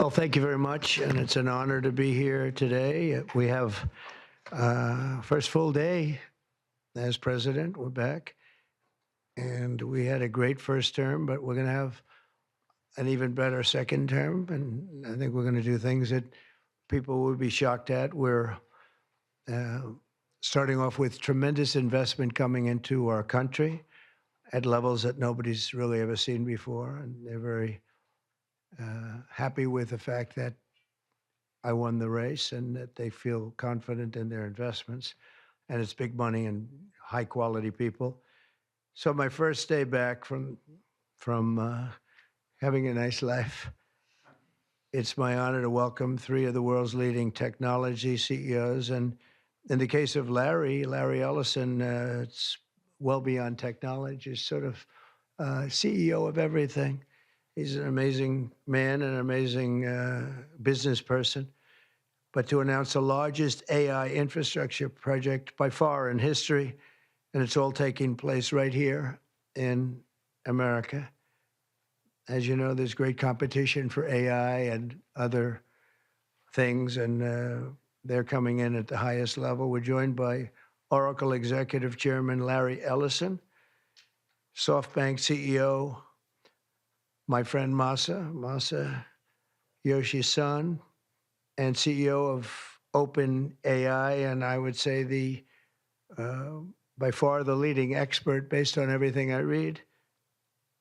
Well, thank you very much, and it's an honor to be here today. We have first full day as president. We're back, and we had a great first term, but we're going to have an even better second term, and I think we're going to do things that people will be shocked at. We're uh, starting off with tremendous investment coming into our country at levels that nobody's really ever seen before, and they're very happy with the fact that I won the race and that they feel confident in their investments. And it's big money and high quality people. So my first day back from having a nice life, it's my honor to welcome three of the world's leading technology CEOs. And in the case of Larry Ellison, it's well beyond technology. He's sort of CEO of everything. He's an amazing man, an amazing business person. But to announce the largest AI infrastructure project by far in history, and it's all taking place right here in America. As you know, there's great competition for AI and other things, and they're coming in at the highest level. We're joined by Oracle Executive Chairman Larry Ellison, SoftBank CEO, my friend Masa Yoshi's son, and CEO of OpenAI, and I would say the by far the leading expert based on everything I read,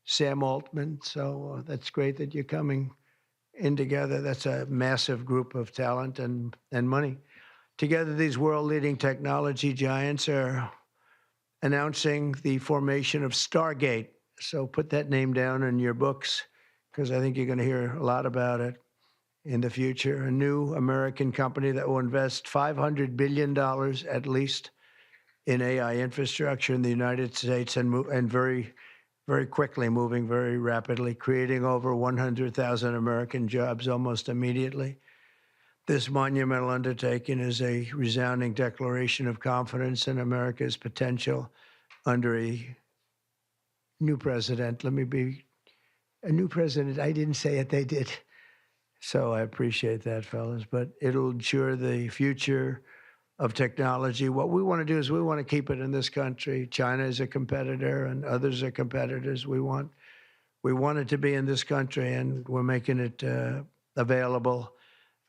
Sam Altman. So that's great that you're coming in together. That's a massive group of talent and money. Together, these world-leading technology giants are announcing the formation of Stargate. So put that name down in your books, because I think you're going to hear a lot about it in the future. A new American company that will invest $500 billion at least in AI infrastructure in the United States, and very, very quickly, moving very rapidly, creating over 100,000 American jobs almost immediately. This monumental undertaking is a resounding declaration of confidence in America's potential under a new president. Let me be a new president. I didn't say it, they did. So I appreciate that, fellas. But it'll ensure the future of technology. What we want to do is we want to keep it in this country. China is a competitor and others are competitors. We want it to be in this country, and we're making it available.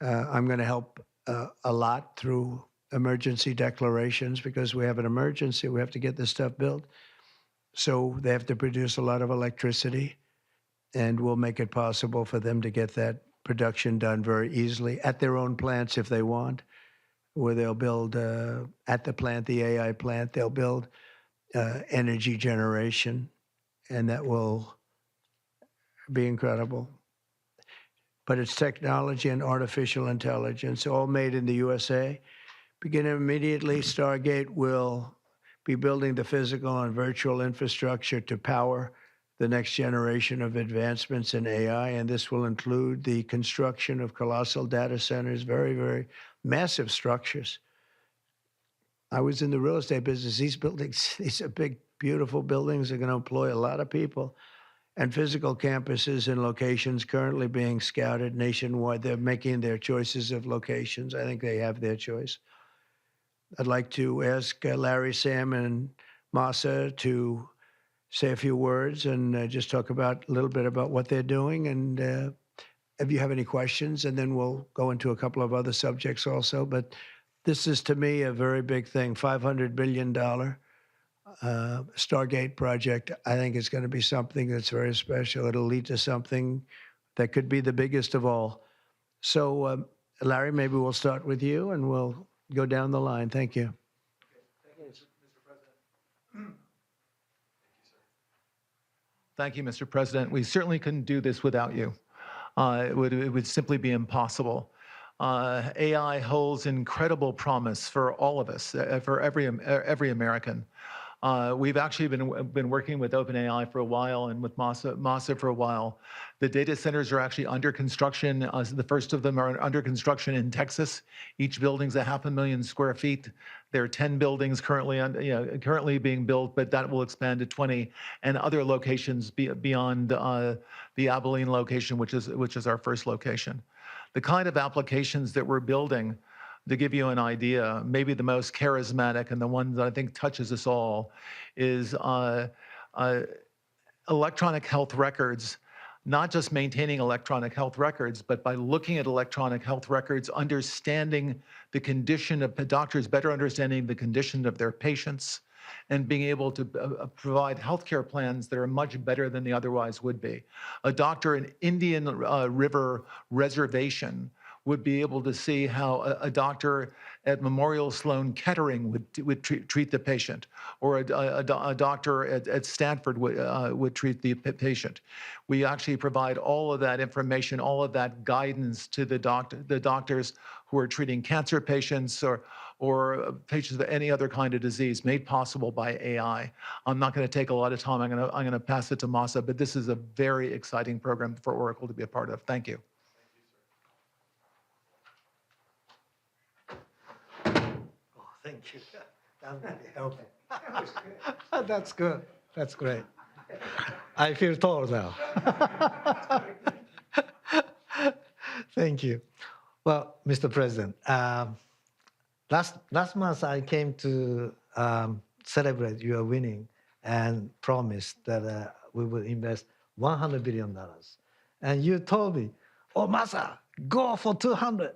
I'm going to help a lot through emergency declarations, because we have an emergency. We have to get this stuff built. So they have to produce a lot of electricity, and we'll make it possible for them to get that production done very easily at their own plants if they want, where they'll build at the plant, the AI plant, they'll build energy generation, and that will be incredible. But it's technology and artificial intelligence, all made in the USA. Beginning immediately, Stargate will be building the physical and virtual infrastructure to power the next generation of advancements in AI, and this will include the construction of colossal data centers, very, very massive structures. I was in the real estate business. These buildings, these are big, beautiful buildings. They're going to employ a lot of people. And physical campuses in locations currently being scouted nationwide. They're making their choices of locations. I think they have their choice. I'd like to ask Larry, Sam, and Masa to say a few words and just talk about a little bit about what they're doing. And if you have any questions, and then we'll go into a couple of other subjects also. But this is, to me, a very big thing. $500 billion Stargate project. I think it's going to be something that's very special. It'll lead to something that could be the biggest of all. So, Larry, maybe we'll start with you, and we'll go down the line. Thank you. Thank you, Mr. President. We certainly couldn't do this without you. It would simply be impossible. AI holds incredible promise for all of us, for every American. We've actually been working with OpenAI for a while and with Masa for a while. The data centers are actually under construction. The first of them are under construction in Texas. Each building's 500,000 square feet. There are 10 buildings currently being built, but that will expand to 20, and other locations beyond the Abilene location, which is our first location. The kind of applications that we're building, to give you an idea, maybe the most charismatic and the one that I think touches us all is electronic health records, not just maintaining electronic health records, but by looking at electronic health records, understanding the condition of doctors, better understanding the condition of their patients, and being able to provide healthcare plans that are much better than they otherwise would be. A doctor in Indian River Reservation would be able to see how a doctor at Memorial Sloan Kettering would treat the patient, or a doctor at Stanford would treat the patient. We actually provide all of that information, all of that guidance to the doctors who are treating cancer patients or patients with any other kind of disease, made possible by AI. I'm not going to take a lot of time. I'm going to pass it to Masa, but this is a very exciting program for Oracle to be a part of. Thank you. Thank you. That really helpful. That's good. That's great. I feel tall now. Thank you. Well, Mr. President, last month I came to celebrate your winning and promised that we will invest $100 billion. And you told me, oh, Masa, go for 200.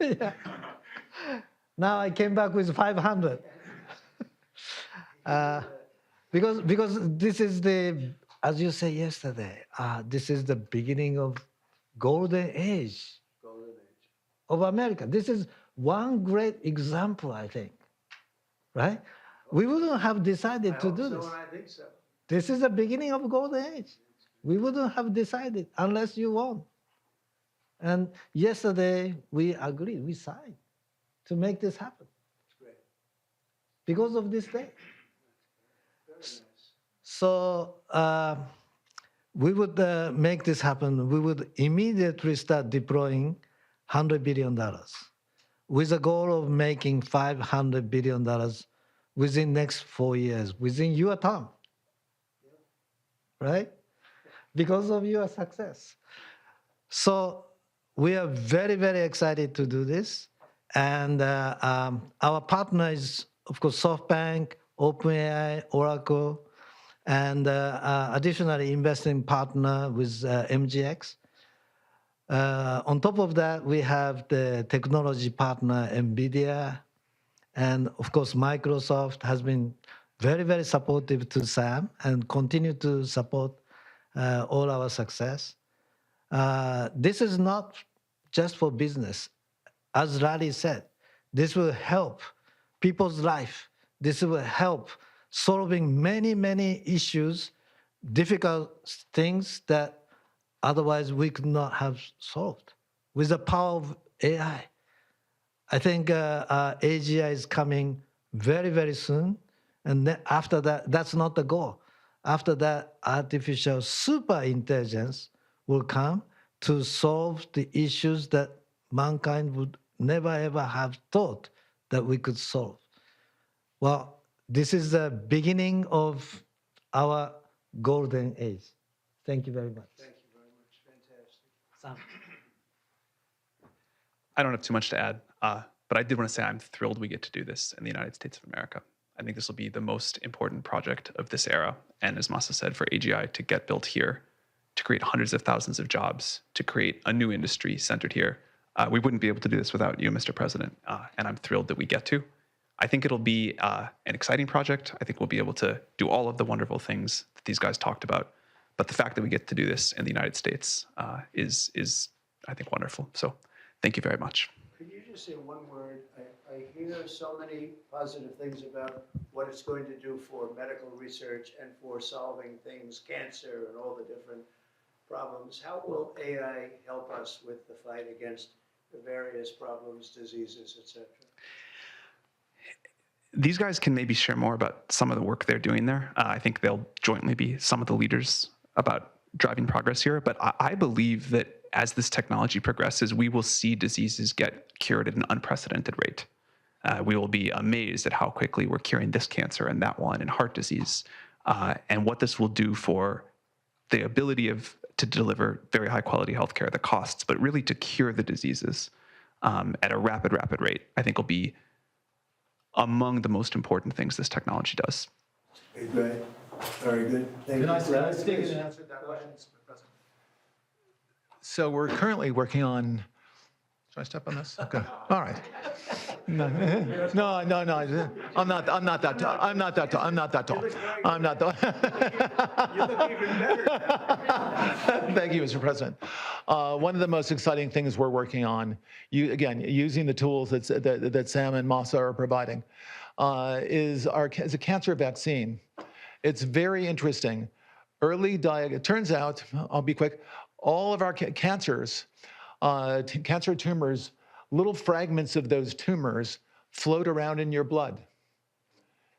Yeah. Now I came back with 500. Because this is the, as you said yesterday, this is the beginning of golden age of America. This is one great example, I think, right? We wouldn't have decided to do this. I think so. This is the beginning of golden age. We wouldn't have decided unless you won. And yesterday we agreed, we signed to make this happen. That's great. Because of this day. Very nice. So we would make this happen. We would immediately start deploying $100 billion with the goal of making $500 billion within next 4 years, within your term, right? Because of your success. So we are very, very excited to do this. And our partner is, of course, SoftBank, OpenAI, Oracle, and additionally investing partner with MGX. On top of that, we have the technology partner, NVIDIA, and of course, Microsoft has been very, very supportive to SAM and continue to support all our success. This is not just for business. As Larry said, this will help people's life. This will help solving many, many issues, difficult things that otherwise we could not have solved with the power of AI. I think AGI is coming very, very soon. And then after that, that's not the goal. After that, artificial super intelligence will come to solve the issues that mankind would never, ever have thought that we could solve. Well, this is the beginning of our golden age. Thank you very much. Thank you very much. Fantastic. Sam. I don't have too much to add, but I did want to say I'm thrilled we get to do this in the United States of America. I think this will be the most important project of this era. And as Masa said, for AGI to get built here, to create hundreds of thousands of jobs, to create a new industry centered here, we wouldn't be able to do this without you, Mr. President. And I'm thrilled that we get to. I think it'll be an exciting project. I think we'll be able to do all of the wonderful things that these guys talked about. But the fact that we get to do this in the United States is, I think, wonderful. So thank you very much. Could you just say one word? I hear so many positive things about what it's going to do for medical research and for solving things, cancer and all the different problems. How will AI help us with the fight against the various problems, diseases, etc.? These guys can maybe share more about some of the work they're doing there. I think they'll jointly be some of the leaders about driving progress here. But I believe that as this technology progresses, we will see diseases get cured at an unprecedented rate. We will be amazed at how quickly we're curing this cancer and that one and heart disease. And what this will do for the ability to deliver very high quality healthcare, the costs, but really to cure the diseases at a rapid rate, I think will be among the most important things this technology does. Okay, great. Very good. Thank Can I you. speak and answer that question, Mr. President? So we're currently working on. Should I step on this? Okay. All right. No. I'm not that tall. I'm not that tall. I'm not that. You look even better. Thank you, Mr. President. One of the most exciting things we're working on, using the tools that Sam and Masa are providing, is a cancer vaccine. It's very interesting. It turns out, I'll be quick, all of our cancers, cancer tumors, little fragments of those tumors float around in your blood.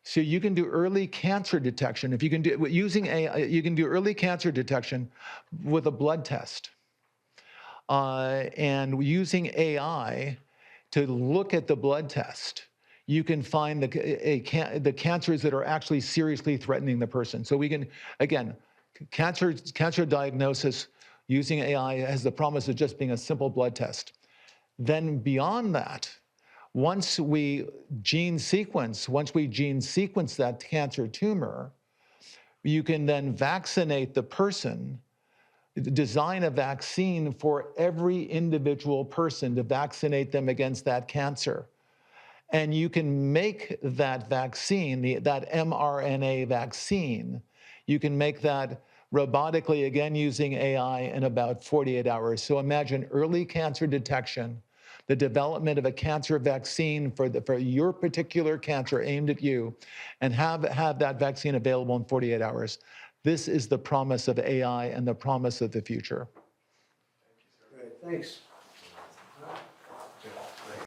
So you can do early cancer detection. If you can do using AI, you can do early cancer detection with a blood test. And using AI to look at the blood test, you can find the cancers that are actually seriously threatening the person. So we can, again, cancer diagnosis using AI has the promise of just being a simple blood test. Then beyond that, once we gene sequence that cancer tumor, you can then vaccinate the person, design a vaccine for every individual person to vaccinate them against that cancer. And you can make that vaccine, that mRNA vaccine, you can make that robotically, again, using AI in about 48 hours. So imagine early cancer detection, the development of a cancer vaccine for your particular cancer aimed at you, and have that vaccine available in 48 hours. This is the promise of AI and the promise of the future. Great, thanks.